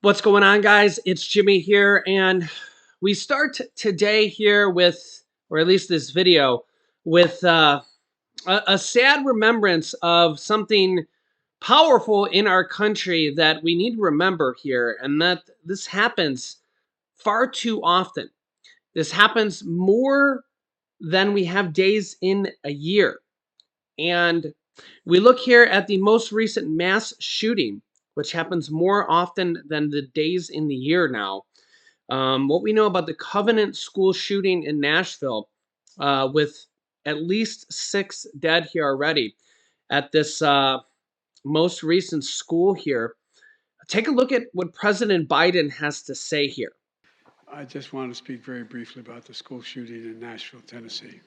What's going on, guys? It's Jimmy here, and we start today here with, or at least this video, with a sad remembrance of something powerful in our country that we need to remember here, and that this happens far too often. This happens more than we have days in a year. And we look here at the most recent mass shooting, which happens more often than the days in the year now. What we know about the Covenant School shooting in Nashville, with at least 6 dead here already at this most recent school here. Take a look at what President Biden has to say here. I just want to speak very briefly about the school shooting in Nashville, Tennessee.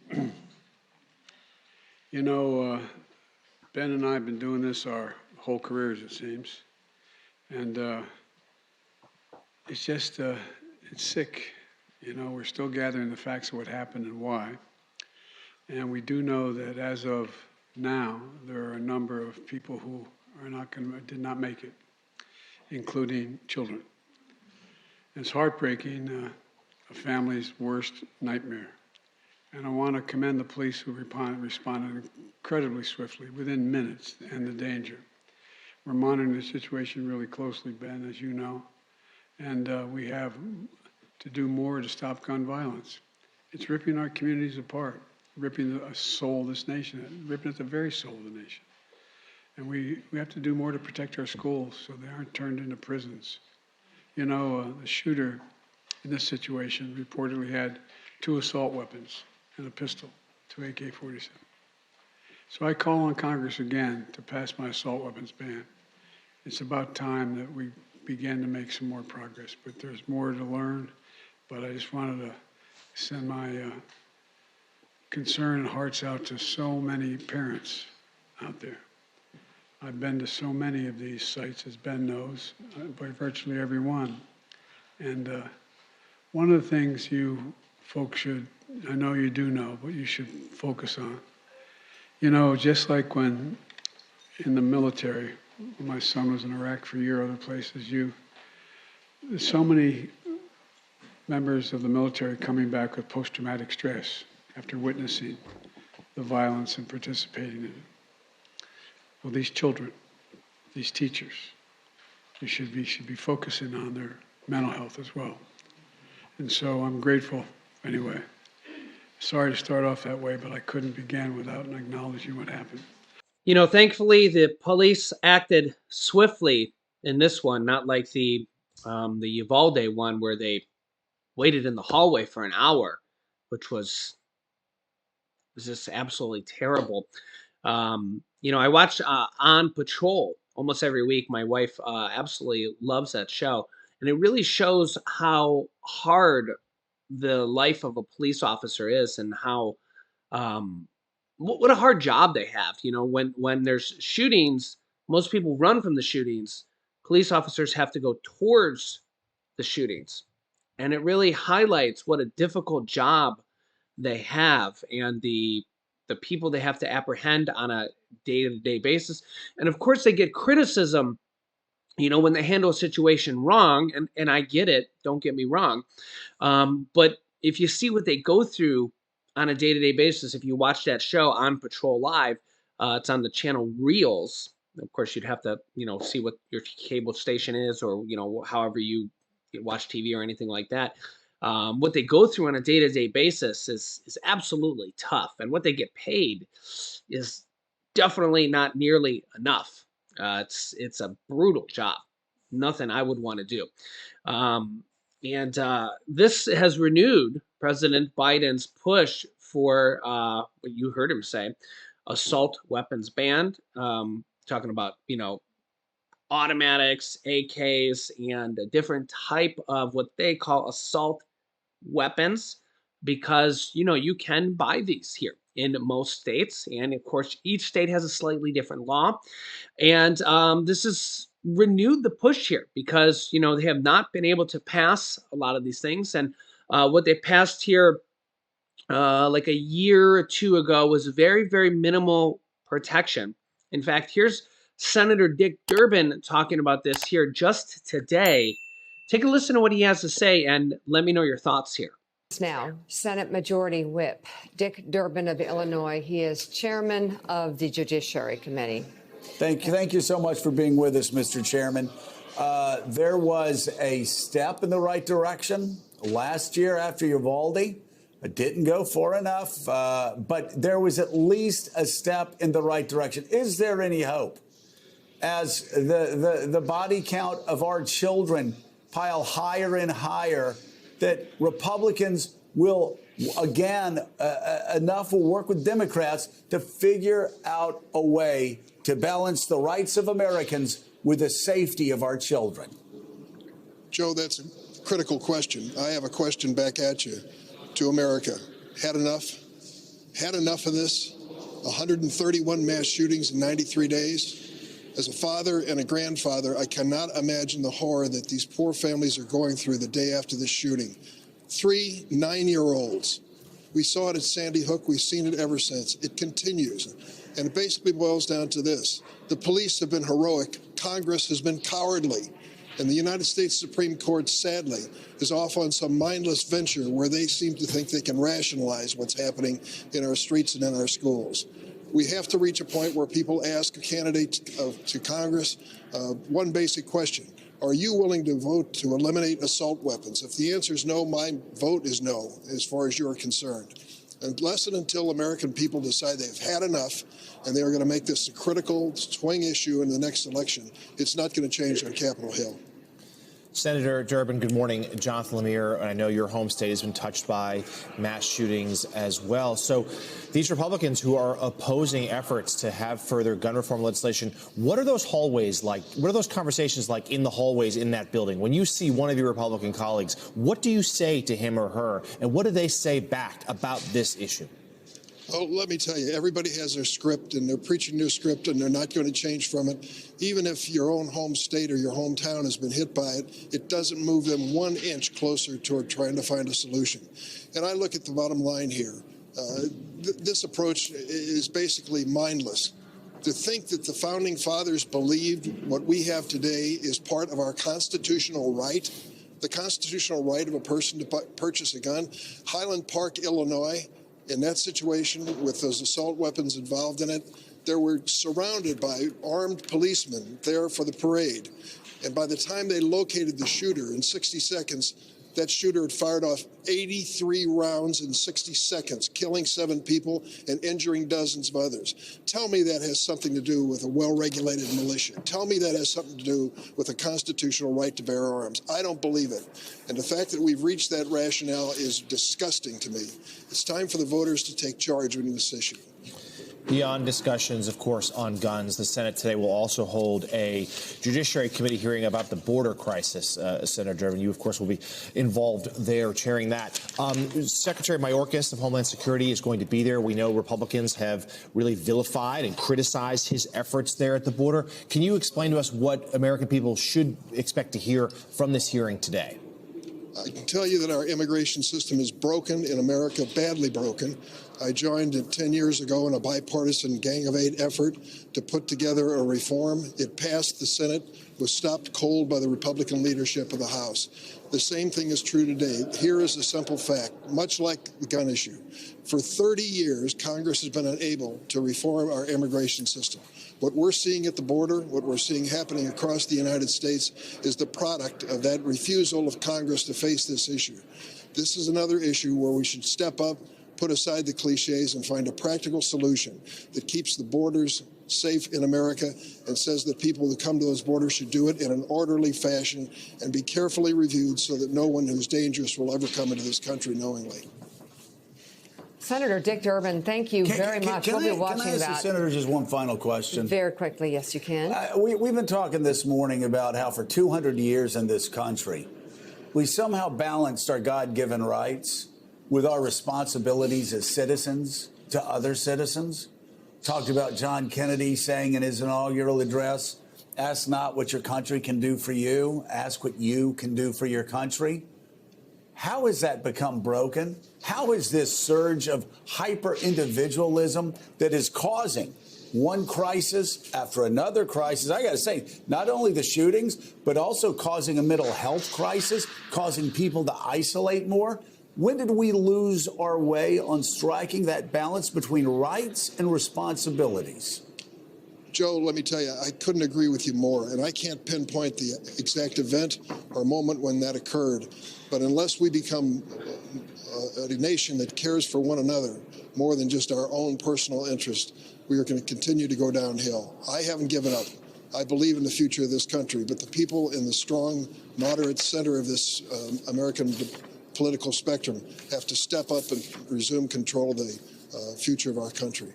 You know, Ben and I have been doing this our whole careers, it seems. And it's just, it's sick. You know, we're still gathering the facts of what happened and why. And we do know that as of now, there are a number of people who did not make it, including children. It's heartbreaking, a family's worst nightmare. And I want to commend the police who responded incredibly swiftly, within minutes, to end the danger. We're monitoring the situation really closely, Ben, as you know, and we have to do more to stop gun violence. It's ripping our communities apart, ripping the soul of this nation, ripping at the very soul of the nation. And we have to do more to protect our schools so they aren't turned into prisons. You know, the shooter in this situation reportedly had 2 assault weapons and a pistol, 2 AK-47. So I call on Congress again to pass my assault weapons ban. It's about time that we begin to make some more progress, but there's more to learn. But I just wanted to send my concern and hearts out to so many parents out there. I've been to so many of these sites, as Ben knows, by virtually every one. And one of the things you folks should, I know you do know, but you should focus on. You know, just like when in the military, when my son was in Iraq for a year, other places, there's so many members of the military coming back with post-traumatic stress after witnessing the violence and participating in it. Well, these children, these teachers, should be focusing on their mental health as well. And so I'm grateful anyway. Sorry to start off that way, but I couldn't begin without acknowledging what happened. You know, thankfully, the police acted swiftly in this one, not like the Uvalde one where they waited in the hallway for an hour, which was just absolutely terrible. You know, I watch On Patrol almost every week. My wife absolutely loves that show, and it really shows how hard the life of a police officer is, and how what a hard job they have. You know, when there's shootings, most people run from the shootings. Police officers have to go towards the shootings, and it really highlights what a difficult job they have, and the people they have to apprehend on a day-to-day basis. And of course they get criticism, you know, when they handle a situation wrong, and I get it, don't get me wrong. But if you see what they go through on a day-to-day basis, if you watch that show On Patrol Live, it's on the channel Reels. Of course, you'd have to, you know, see what your cable station is, or, you know, however you watch TV or anything like that. What they go through on a day-to-day basis is absolutely tough, and what they get paid is definitely not nearly enough. It's a brutal job, nothing I would want to do. And this has renewed President Biden's push for what you heard him say, assault weapons ban. Talking about, you know, automatics, AKs, and a different type of what they call assault weapons, because, you know, you can buy these here in most states, and of course each state has a slightly different law. And this has renewed the push here because, you know, they have not been able to pass a lot of these things. And what they passed here like a year or two ago was very, very minimal protection. In fact, here's Senator Dick Durbin talking about this here just today Take a listen to what he has to say and let me know your thoughts here. Now, Senate Majority Whip Dick Durbin of Illinois. He is chairman of the Judiciary Committee. Thank you so much for being with us, Mr. Chairman. There was a step in the right direction last year after Uvalde. It didn't go far enough, but there was at least a step in the right direction. Is there any hope as the body count of our children pile higher and higher that Republicans will, again, enough will work with Democrats to figure out a way to balance the rights of Americans with the safety of our children? Joe, that's a critical question. I have a question back at you. To America, had enough? Had enough of this? 131 mass shootings in 93 days? As a father and a grandfather, I cannot imagine the horror that these poor families are going through the day after this shooting. 3 9-year-olds. We saw it at Sandy Hook. We've seen it ever since. It continues. And it basically boils down to this. The police have been heroic. Congress has been cowardly. And the United States Supreme Court, sadly, is off on some mindless venture where they seem to think they can rationalize what's happening in our streets and in our schools. We have to reach a point where people ask a candidate to Congress one basic question. Are you willing to vote to eliminate assault weapons? If the answer is no, my vote is no, as far as you're concerned. Unless and until American people decide they've had enough and they are going to make this a critical swing issue in the next election, it's not going to change on Capitol Hill. Senator Durbin, good morning. Jonathan Lemire, I know your home state has been touched by mass shootings as well. So these Republicans who are opposing efforts to have further gun reform legislation, what are those hallways like? What are those conversations like in the hallways in that building? When you see one of your Republican colleagues, what do you say to him or her? And what do they say back about this issue? Oh, let me tell you, everybody has their script, and they're preaching their script, and they're not going to change from it. Even if your own home state or your hometown has been hit by it, it doesn't move them 1 inch closer toward trying to find a solution. And I look at the bottom line here. This approach is basically mindless. To think that the founding fathers believed what we have today is part of our constitutional right, the constitutional right of a person to purchase a gun. Highland Park, Illinois, in that situation, with those assault weapons involved in it, they were surrounded by armed policemen there for the parade. And by the time they located the shooter in 60 seconds, that shooter had fired off 83 rounds in 60 seconds, killing 7 people and injuring dozens of others. Tell me that has something to do with a well-regulated militia. Tell me that has something to do with a constitutional right to bear arms. I don't believe it. And the fact that we've reached that rationale is disgusting to me. It's time for the voters to take charge in this issue. Beyond discussions, of course, on guns, the Senate today will also hold a Judiciary Committee hearing about the border crisis. Senator Durbin, you, of course, will be involved there, chairing that. Secretary Mayorkas of Homeland Security is going to be there. We know Republicans have really vilified and criticized his efforts there at the border. Can you explain to us what American people should expect to hear from this hearing today? I can tell you that our immigration system is broken in America, badly broken. I joined 10 years ago in a bipartisan Gang of 8 effort to put together a reform. It passed the Senate, was stopped cold by the Republican leadership of the House. The same thing is true today. Here is a simple fact, much like the gun issue. For 30 years, Congress has been unable to reform our immigration system. What we're seeing at the border, what we're seeing happening across the United States, is the product of that refusal of Congress to face this issue. This is another issue where we should step up, put aside the cliches, and find a practical solution that keeps the borders safe in America and says that people who come to those borders should do it in an orderly fashion and be carefully reviewed so that no one who's dangerous will ever come into this country knowingly. Senator Dick Durbin, thank you very much. We'll be watching can I ask that. the Senator just one final question? Very quickly, yes, you can. We've been talking this morning about how for 200 years in this country, we somehow balanced our God-given rights with our responsibilities as citizens to other citizens. Talked about John Kennedy saying in his inaugural address, ask not what your country can do for you, ask what you can do for your country. How has that become broken? How is this surge of hyper-individualism that is causing one crisis after another crisis. I got to say, not only the shootings, but also causing a mental health crisis, causing people to isolate more. When did we lose our way on striking that balance between rights and responsibilities? Joe, let me tell you, I couldn't agree with you more, and I can't pinpoint the exact event or moment when that occurred. But unless we become a nation that cares for one another more than just our own personal interest, we are going to continue to go downhill. I haven't given up. I believe in the future of this country, but the people in the strong, moderate center of this American political spectrum have to step up and resume control of the future of our country.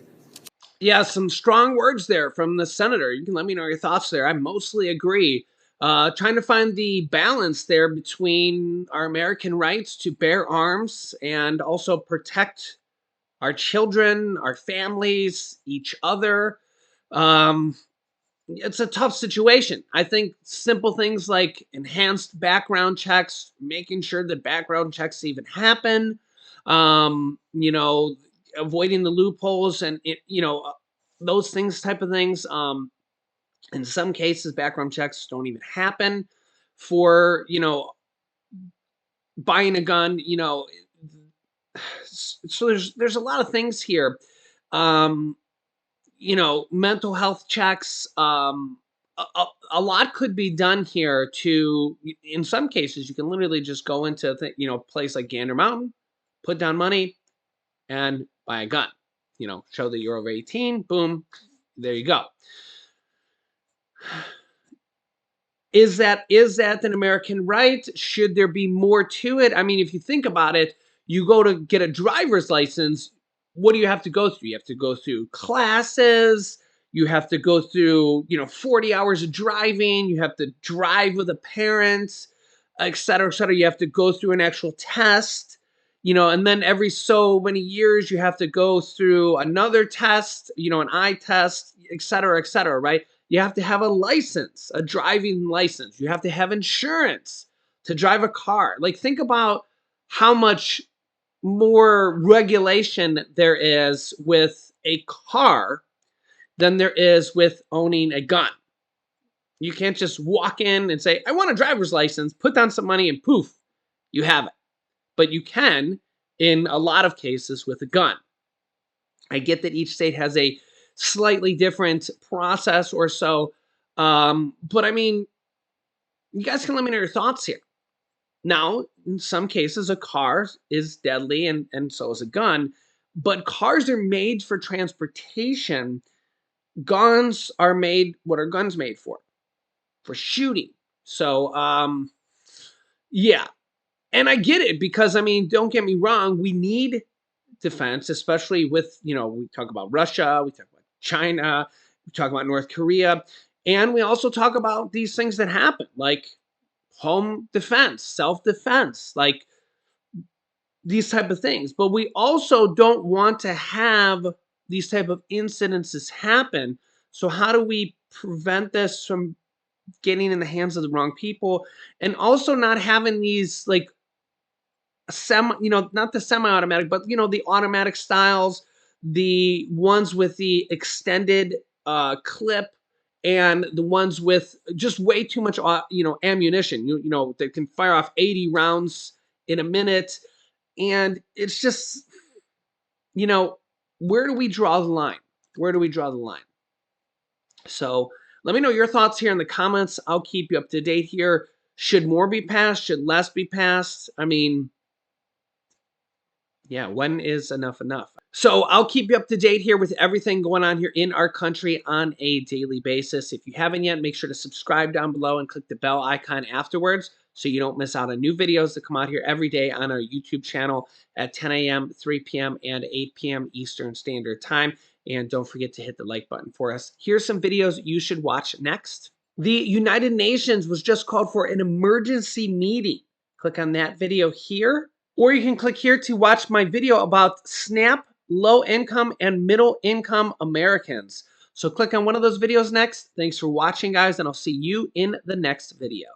Yeah, some strong words there from the senator. You can let me know your thoughts there. I mostly agree. Trying to find the balance there between our American rights to bear arms and also protect our children, our families, each other. It's a tough situation. I think simple things like enhanced background checks, making sure that background checks even happen, you know, avoiding the loopholes and, those things, type of things. In some cases, background checks don't even happen for, buying a gun, so there's a lot of things here. Um, Mental health checks. A lot could be done here to, in some cases, you can literally just go into, a place like Gander Mountain, put down money, and buy a gun. Show that you're over 18. Boom, there you go. Is that an American right? Should there be more to it? I mean, if you think about it, you go to get a driver's license. What do you have to go through? You have to go through classes. You have to go through, 40 hours of driving. You have to drive with a parent, et cetera, et cetera. You have to go through an actual test, and then every so many years you have to go through another test, an eye test, et cetera, right? You have to have a license, a driving license. You have to have insurance to drive a car. Like, think about how much more regulation there is with a car than there is with owning a gun. You can't just walk in and say, I want a driver's license, put down some money, and poof, you have it. But you can in a lot of cases with a gun. I get that each state has a slightly different process or so. But I mean, you guys can let me know your thoughts here. Now, in some cases, a car is deadly and so is a gun, but cars are made for transportation. Guns are made, what are guns made for? For shooting. So, yeah. And I get it because, I mean, don't get me wrong, we need defense, especially with, we talk about Russia, we talk about China, we talk about North Korea, and we also talk about these things that happen, like home defense, self-defense, like these type of things. But we also don't want to have these type of incidences happen. So how do we prevent this from getting in the hands of the wrong people, and also not having these like not the semi-automatic, but the automatic styles, the ones with the extended clip, and the ones with just way too much ammunition. They can fire off 80 rounds in a minute, and it's just where do we draw the line? Where do we draw the line? So let me know your thoughts here in the comments. I'll keep you up to date here. Should more be passed? Should less be passed? I mean, yeah, when is enough enough? So I'll keep you up to date here with everything going on here in our country on a daily basis. If you haven't yet, make sure to subscribe down below and click the bell icon afterwards so you don't miss out on new videos that come out here every day on our YouTube channel at 10 a.m., 3 p.m., and 8 p.m. Eastern Standard Time. And don't forget to hit the like button for us. Here's some videos you should watch next. The United Nations was just called for an emergency meeting. Click on that video here. Or you can click here to watch my video about SNAP, low-income, and middle-income Americans. So click on one of those videos next. Thanks for watching, guys, and I'll see you in the next video.